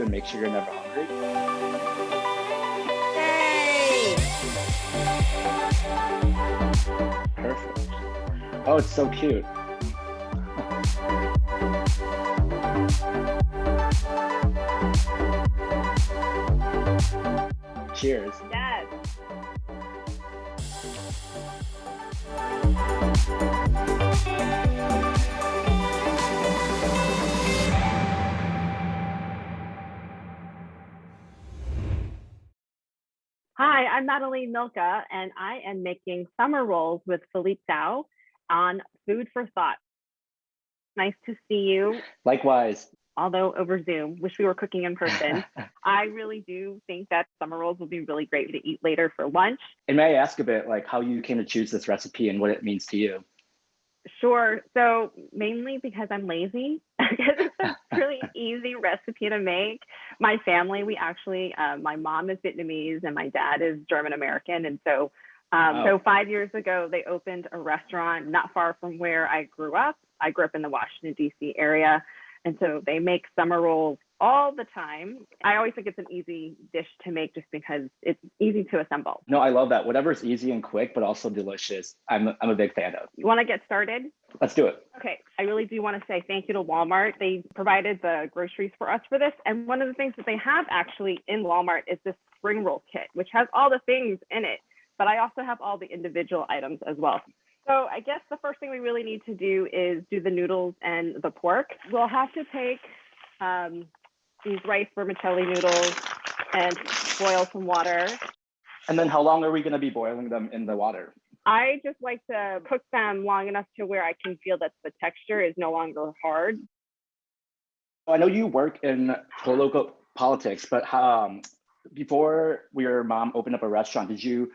and make sure you're never hungry? Yay! Perfect. Oh, it's so cute. Cheers. Yes. Hi, I'm Natalie Milka, and I am making summer rolls with Philippe Dow on Food for Thought. Nice to see you, Likewise. although over Zoom. Wish we were cooking in person. I really do think that summer rolls would be really great to eat later for lunch. And may I ask a bit like how you came to choose this recipe and what it means to you? Sure. So mainly because I'm lazy, because it's a really easy recipe to make. My family, we actually, my mom is Vietnamese and my dad is German American, and so, Wow. so 5 years ago they opened a restaurant not far from where I grew up. I grew up in the Washington D.C. area, and so they make summer rolls all the time. I always think it's an easy dish to make just because it's easy to assemble. No, I love that. Whatever's easy and quick, but also delicious. I'm a big fan of. You want to get started? Let's do it. Okay, I really do want to say thank you to Walmart. They provided the groceries for us for this. And one of the things that they have actually in Walmart is this spring roll kit, which has all the things in it, but I also have all the individual items as well. So I guess the first thing we really need to do is do the noodles and the pork. We'll have to take these rice vermicelli noodles and boil some water. And then how long are we going to be boiling them in the water? I just like to cook them long enough to where I can feel that the texture is no longer hard. I know you work in local politics, but before your mom opened up a restaurant, did you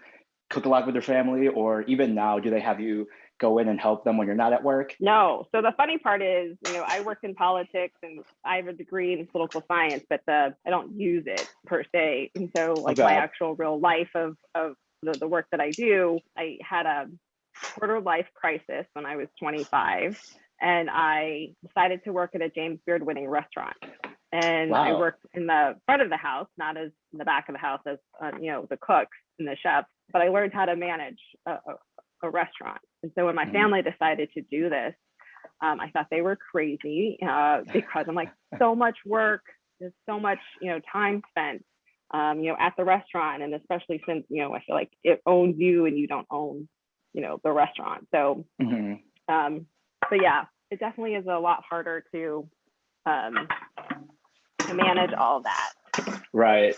cook a lot with your family, or even now, do they have you go in and help them when you're not at work? No. So the funny part is, I work in politics and I have a degree in political science, but I don't use it per se. And so like my actual real life of the work that I do, I had a quarter life crisis when I was 25, and I decided to work at a James Beard winning restaurant. And Wow. I worked in the front of the house, not as in the back of the house as the cooks and the chefs, but I learned how to manage a restaurant. And so when my family decided to do this, I thought they were crazy because I'm like, so much work, there's so much time spent at the restaurant, and especially since I feel like it owns you and you don't own the restaurant. So so yeah, it definitely is a lot harder to manage all that. Right.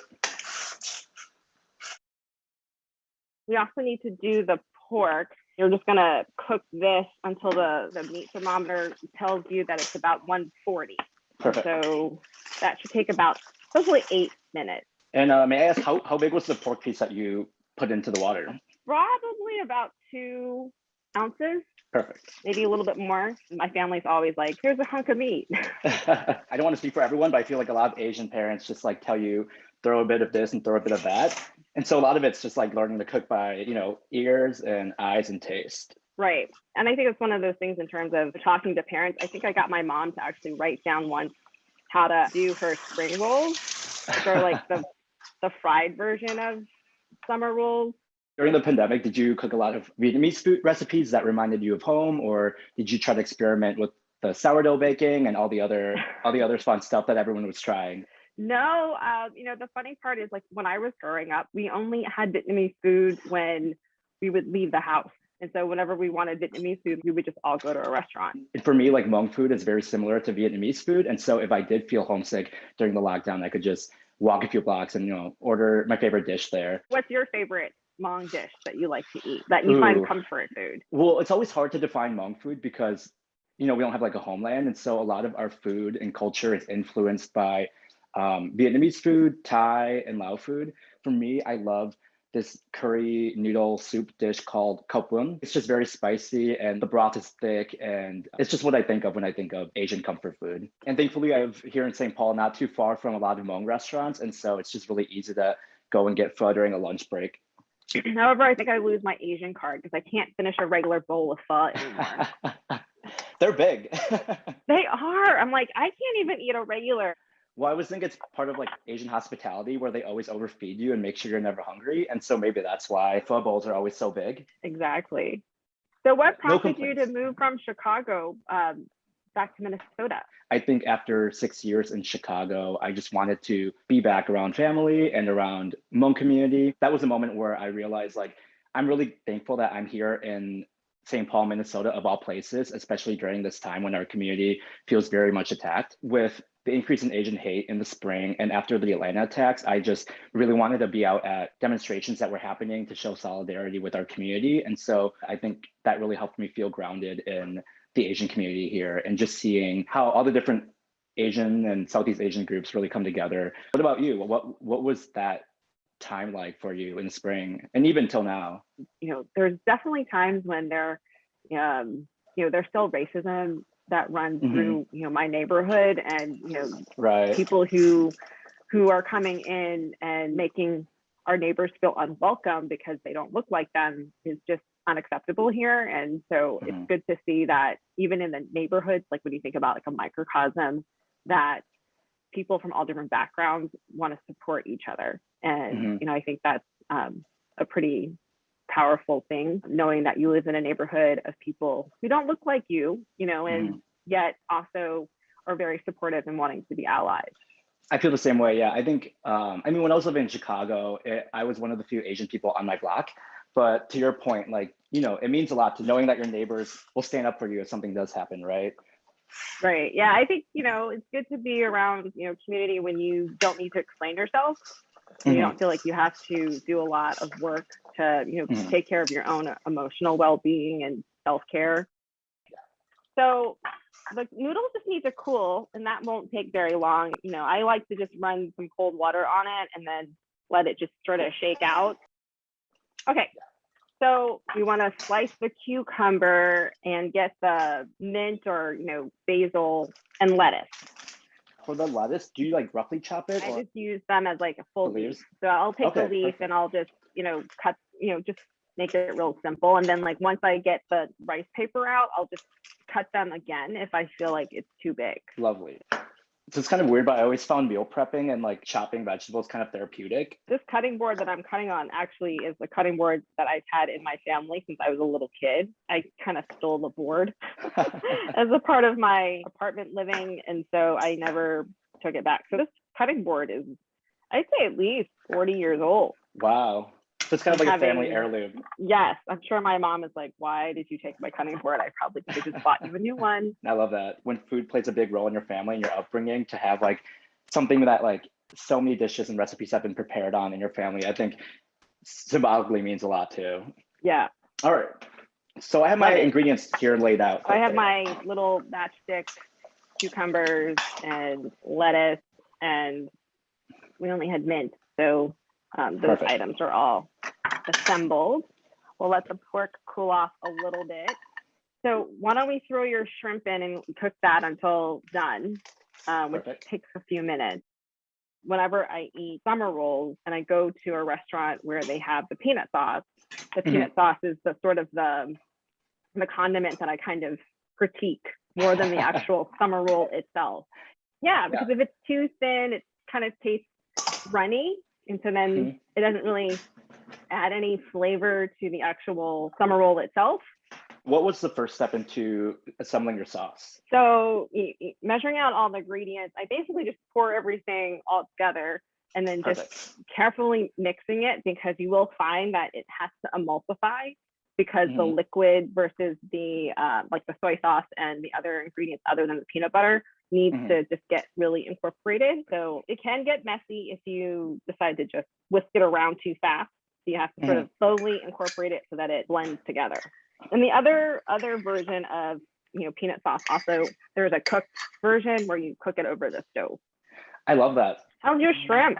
We also need to do the pork. You're just gonna cook this until the meat thermometer tells you that it's about 140. Perfect. So that should take about hopefully 8 minutes. And may I ask how big was the pork piece that you put into the water? Probably about 2 ounces. Perfect. Maybe a little bit more. My family's always like, here's a hunk of meat. I don't want to speak for everyone, but I feel like a lot of Asian parents just like tell you, throw a bit of this and throw a bit of that. And so a lot of it's just like learning to cook by, ears and eyes and taste. Right. And I think it's one of those things in terms of talking to parents. I think I got my mom to actually write down once how to do her spring rolls, which are like the fried version of summer rolls. During the pandemic, did you cook a lot of Vietnamese food recipes that reminded you of home, or did you try to experiment with the sourdough baking and all the other fun stuff that everyone was trying? No, the funny part is like when I was growing up, we only had Vietnamese food when we would leave the house. And so whenever we wanted Vietnamese food, we would just all go to a restaurant. And for me, like Hmong food is very similar to Vietnamese food. And so if I did feel homesick during the lockdown, I could just walk a few blocks and, order my favorite dish there. What's your favorite Hmong dish that you like to eat, that you find comfort food? Well, it's always hard to define Hmong food because, we don't have like a homeland. And so a lot of our food and culture is influenced by Vietnamese food, Thai, and Lao food. For me, I love this curry noodle soup dish called khao phuong. It's just very spicy and the broth is thick, and it's just what I think of when I think of Asian comfort food. And thankfully, I live here in St. Paul, not too far from a lot of Hmong restaurants. And so it's just really easy to go and get pho during a lunch break. However, I think I lose my Asian card because I can't finish a regular bowl of pho anymore. They're big. They are. I'm like, I can't even eat a regular Well, I always think it's part of like Asian hospitality where they always overfeed you and make sure you're never hungry. And so maybe that's why pho bowls are always so big. Exactly. So Yeah, what no prompted you to complaints. move from Chicago back to Minnesota? I think after 6 years in Chicago, I just wanted to be back around family and around Hmong community. That was a moment where I realized like I'm really thankful that I'm here in St. Paul, Minnesota, of all places, especially during this time when our community feels very much attacked. With the increase in Asian hate in the spring and after the Atlanta attacks, I just really wanted to be out at demonstrations that were happening to show solidarity with our community. And so I think that really helped me feel grounded in the Asian community here and just seeing how all the different Asian and Southeast Asian groups really come together. What about you? What was that time like for you in the spring and even till now? There's definitely times when there's still racism that runs through, my neighborhood, and, Right. people who are coming in and making our neighbors feel unwelcome because they don't look like them is just unacceptable here. And so it's good to see that even in the neighborhoods, like when you think about like a microcosm, that people from all different backgrounds want to support each other. And, I think that's a pretty powerful thing, knowing that you live in a neighborhood of people who don't look like you, and yet also are very supportive and wanting to be allies. I feel the same way. Yeah, I think, when I was living in Chicago, I was one of the few Asian people on my block. But to your point, like, it means a lot to knowing that your neighbors will stand up for you if something does happen, right? Right. Yeah, I think, it's good to be around, community when you don't need to explain yourself. You don't feel like you have to do a lot of work to, take care of your own emotional well-being and self-care. So the noodles just need to cool, and that won't take very long. I like to just run some cold water on it and then let it just sort of shake out. Okay, so you want to slice the cucumber and get the mint or, basil and lettuce. For the lettuce, do you like roughly chop it? I just use them as like a full The leaf. leaves? So I'll take the Okay, leaf perfect. and I'll just, cut, just make it real simple. And then like once I get the rice paper out, I'll just cut them again if I feel like it's too big. Lovely. So it's kind of weird, but I always found meal prepping and like chopping vegetables kind of therapeutic. This cutting board that I'm cutting on actually is the cutting board that I've had in my family since I was a little kid. I kind of stole the board as a part of my apartment living, and so I never took it back. So this cutting board is, I'd say, at least 40 years old. Wow. So it's kind of like a family heirloom. Yes, I'm sure my mom is like, why did you take my cutting board? I probably could have just bought you a new one. I love that. When food plays a big role in your family and your upbringing, to have like something that like so many dishes and recipes have been prepared on in your family, I think symbolically means a lot too. Yeah. All right. So I have my ingredients here laid out. I have my little matchstick cucumbers and lettuce, and we only had mint. So those Perfect. items are all assembled. We'll let the pork cool off a little bit. So why don't we throw your shrimp in and cook that until done, which takes a few minutes. Whenever I eat summer rolls and I go to a restaurant where they have the peanut sauce, the peanut sauce is the sort of the condiment that I kind of critique more than the actual summer roll itself. Yeah, because if it's too thin, it kind of tastes runny. And so then it doesn't really add any flavor to the actual summer roll itself. What was the first step into assembling your sauce? So measuring out all the ingredients, I basically just pour everything all together and then just carefully mixing it, because you will find that it has to emulsify, because the liquid versus the like the soy sauce and the other ingredients other than the peanut butter needs to just get really incorporated. So it can get messy if you decide to just whisk it around too fast. So you have to sort of slowly incorporate it so that it blends together. And the other version of peanut sauce, also there's a cooked version where you cook it over the stove. I love that. How's your shrimp?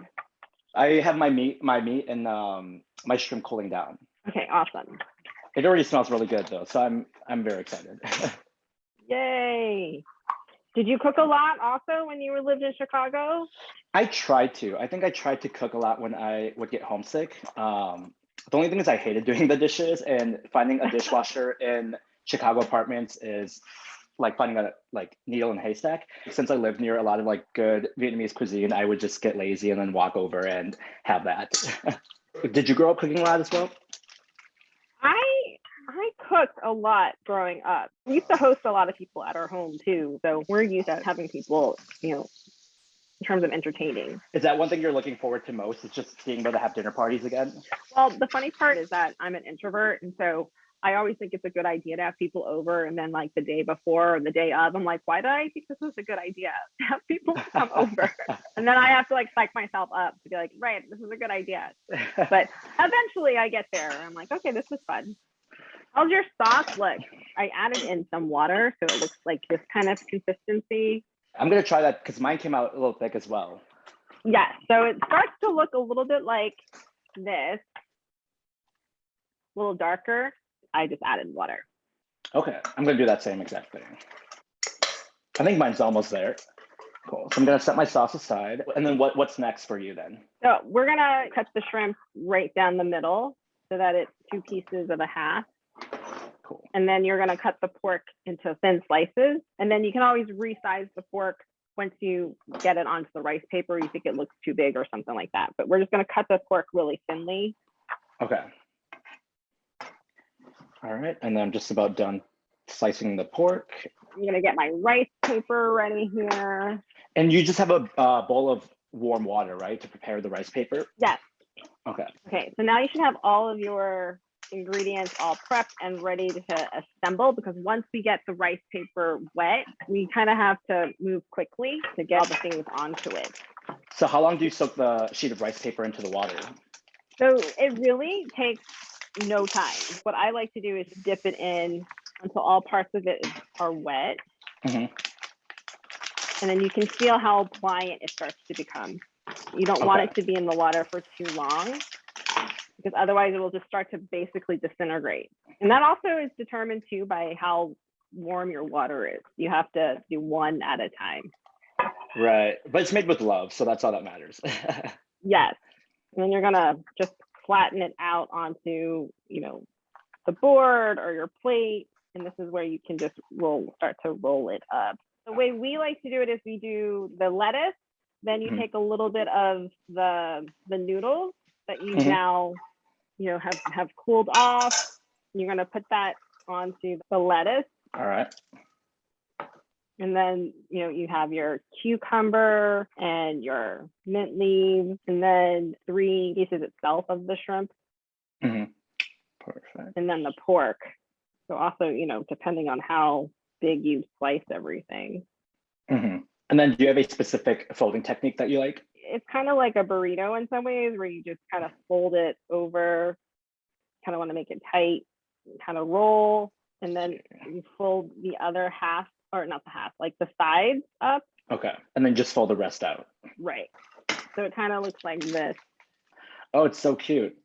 I have my meat and my shrimp cooling down. Okay, awesome. It already smells really good though, so I'm very excited. Yay! Did you cook a lot also when you lived in Chicago? I tried to. I think I tried to cook a lot when I would get homesick. The only thing is I hated doing the dishes, and finding a dishwasher in Chicago apartments is like finding a like needle in a haystack. Since I live near a lot of like good Vietnamese cuisine, I would just get lazy and then walk over and have that. Did you grow up cooking a lot as well? I I cooked a lot growing up. We used to host a lot of people at our home too, so we're used to having people, in terms of entertaining. Is that one thing you're looking forward to most? Is just being able to have dinner parties again? Well, the funny part is that I'm an introvert, and so I always think it's a good idea to have people over, and then like the day before or the day of, I'm like, why did I think this was a good idea to have people come over? And then I have to like psych myself up to be like, right, this is a good idea. But eventually I get there. I'm like, okay, this is fun. How's your sauce look? I added in some water, so it looks like this kind of consistency. I'm gonna try that because mine came out a little thick as well. Yes, so it starts to look a little bit like this, a little darker. I just added water. Okay, I'm gonna do that same exact thing. I think mine's almost there. Cool. So I'm gonna set my sauce aside, and then what's next for you then? So we're gonna cut the shrimp right down the middle so that it's 2 pieces of a half. Cool. And then you're gonna cut the pork into thin slices. And then you can always resize the pork once you get it onto the rice paper. You think it looks too big or something like that. But we're just gonna cut the pork really thinly. Okay. All right, and then I'm just about done slicing the pork. I'm gonna get my rice paper ready here. And you just have a bowl of warm water, right, to prepare the rice paper? Yes. Okay. Okay, so now you should have all of your ingredients all prepped and ready to assemble, because once we get the rice paper wet, we kind of have to move quickly to get all the things onto it. So how long do you soak the sheet of rice paper into the water? So it really takes no time. What I like to do is dip it in until all parts of it are wet. Mm-hmm. And then you can feel how pliant it starts to become. You don't want it to be in the water for too long, because otherwise it will just start to basically disintegrate. And that also is determined too by how warm your water is. You have to do one at a time. Right, but it's made with love, so that's all that matters. Yes. And then you're gonna just flatten it out onto, the board or your plate. And this is where you can just start to roll it up. The way we like to do it is we do the lettuce, then you take a little bit of the noodles that you now, have cooled off. You're gonna put that onto the lettuce. All right. And then, you have your cucumber and your mint leaves, and then 3 pieces itself of the shrimp. Mm-hmm. Perfect. And then the pork. So also, depending on how big you slice everything. Mm-hmm. And then do you have a specific folding technique that you like? It's kind of like a burrito in some ways, where you just kind of fold it over, kind of want to make it tight, kind of roll, and then you fold the other half, or not the half, like the sides up. Okay. And then just fold the rest out. Right. So it kind of looks like this. Oh, it's so cute.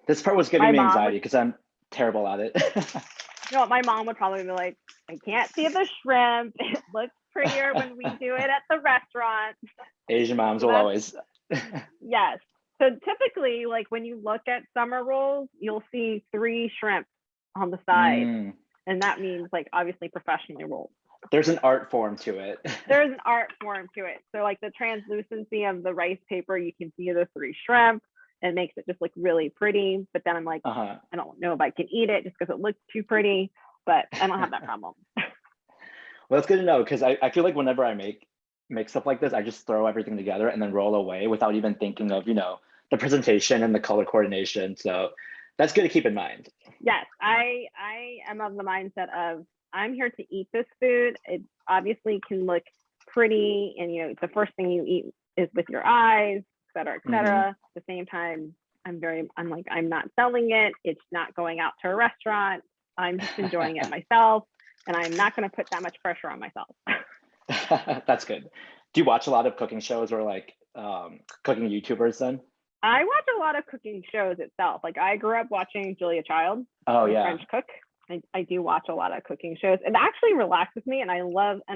This part was giving me anxiety because I'm terrible at it. My mom would probably be like, I can't see the shrimp. It looks prettier when we do it at the restaurant. Asian moms will always. Yes. So typically, like when you look at summer rolls, you'll see 3 shrimp on the side. And that means like obviously professionally rolled. There's an art form to it. There's an art form to it. So like the translucency of the rice paper, you can see the 3 shrimp. It makes it just look really pretty. But then I'm like, I don't know if I can eat it just because it looks too pretty, but I don't have that problem. Well, that's good to know, because I feel like whenever I make stuff like this, I just throw everything together and then roll away without even thinking of, the presentation and the color coordination. So that's good to keep in mind. Yes, I am of the mindset of, I'm here to eat this food. It obviously can look pretty, and the first thing you eat is with your eyes, et cetera, et cetera. At the same time, I'm like, I'm not selling it. It's not going out to a restaurant. I'm just enjoying it myself, and I'm not going to put that much pressure on myself. That's good. Do you watch a lot of cooking shows or like cooking YouTubers then? I watch a lot of cooking shows itself. Like I grew up watching Julia Child. Oh yeah. French cook. I do watch a lot of cooking shows. It actually relaxes me, and I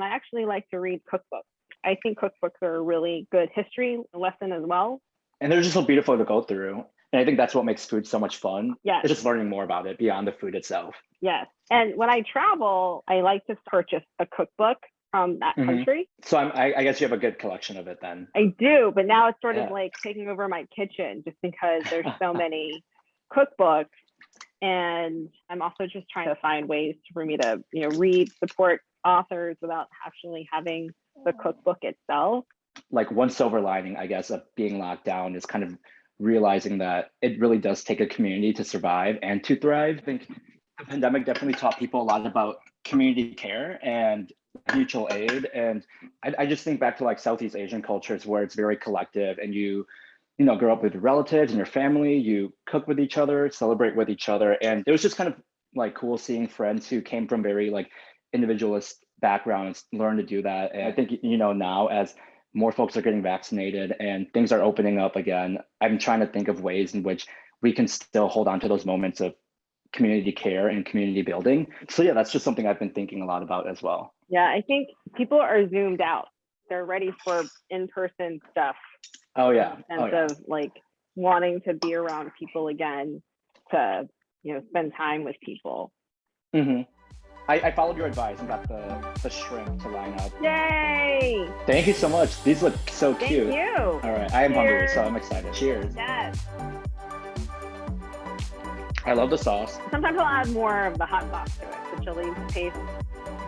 actually like to read cookbooks. I think cookbooks are a really good history lesson as well. And they're just so beautiful to go through. And I think that's what makes food so much fun. Yes. It's just learning more about it beyond the food itself. Yes. And when I travel, I like to purchase a cookbook from that country. So I guess you have a good collection of it then. I do, but now it's sort of Yeah. like taking over my kitchen just because there's so many cookbooks. And I'm also just trying to find ways for me to, read, support authors without actually having the cookbook itself. Like one silver lining, I guess, of being locked down is kind of realizing that it really does take a community to survive and to thrive. I think the pandemic definitely taught people a lot about community care and mutual aid. And I just think back to like Southeast Asian cultures where it's very collective, and you grow up with your relatives and your family, you cook with each other, celebrate with each other. And it was just kind of like cool seeing friends who came from very like individualist backgrounds learn to do that. And I think, now as more folks are getting vaccinated and things are opening up again, I'm trying to think of ways in which we can still hold on to those moments of community care and community building. So yeah, that's just something I've been thinking a lot about as well. Yeah, I think people are zoomed out. They're ready for in-person stuff. Oh yeah. Sense of like wanting to be around people again, to spend time with people. Mm-hmm. I followed your advice and got the shrimp to line up. Yay! Thank you so much. These look so cute. Thank you. All right, I am hungry, Cheers. so I'm excited. Cheers. Yes. I love the sauce. Sometimes I'll add more of the hot sauce to it, the chili paste.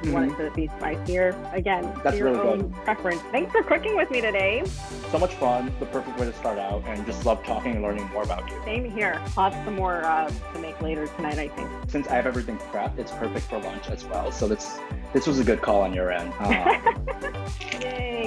You want it to be spicier. Again, That's your really own preference. Thanks for cooking with me today. So much fun. The perfect way to start out, and just love talking and learning more about you. Same here. I'll have some more to make later tonight, I think. Since I have everything prepped, it's perfect for lunch as well. So this was a good call on your end. Yay.